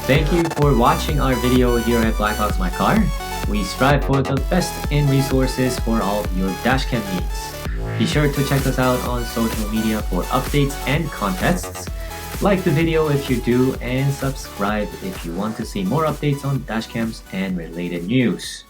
Thank you for watching our video here at Blackbox My Car. We strive for the best in resources for all of your dashcam needs. Be sure to check us out on social media for updates and contests. Like the video if you do, and subscribe if you want to see more updates on dashcams and related news.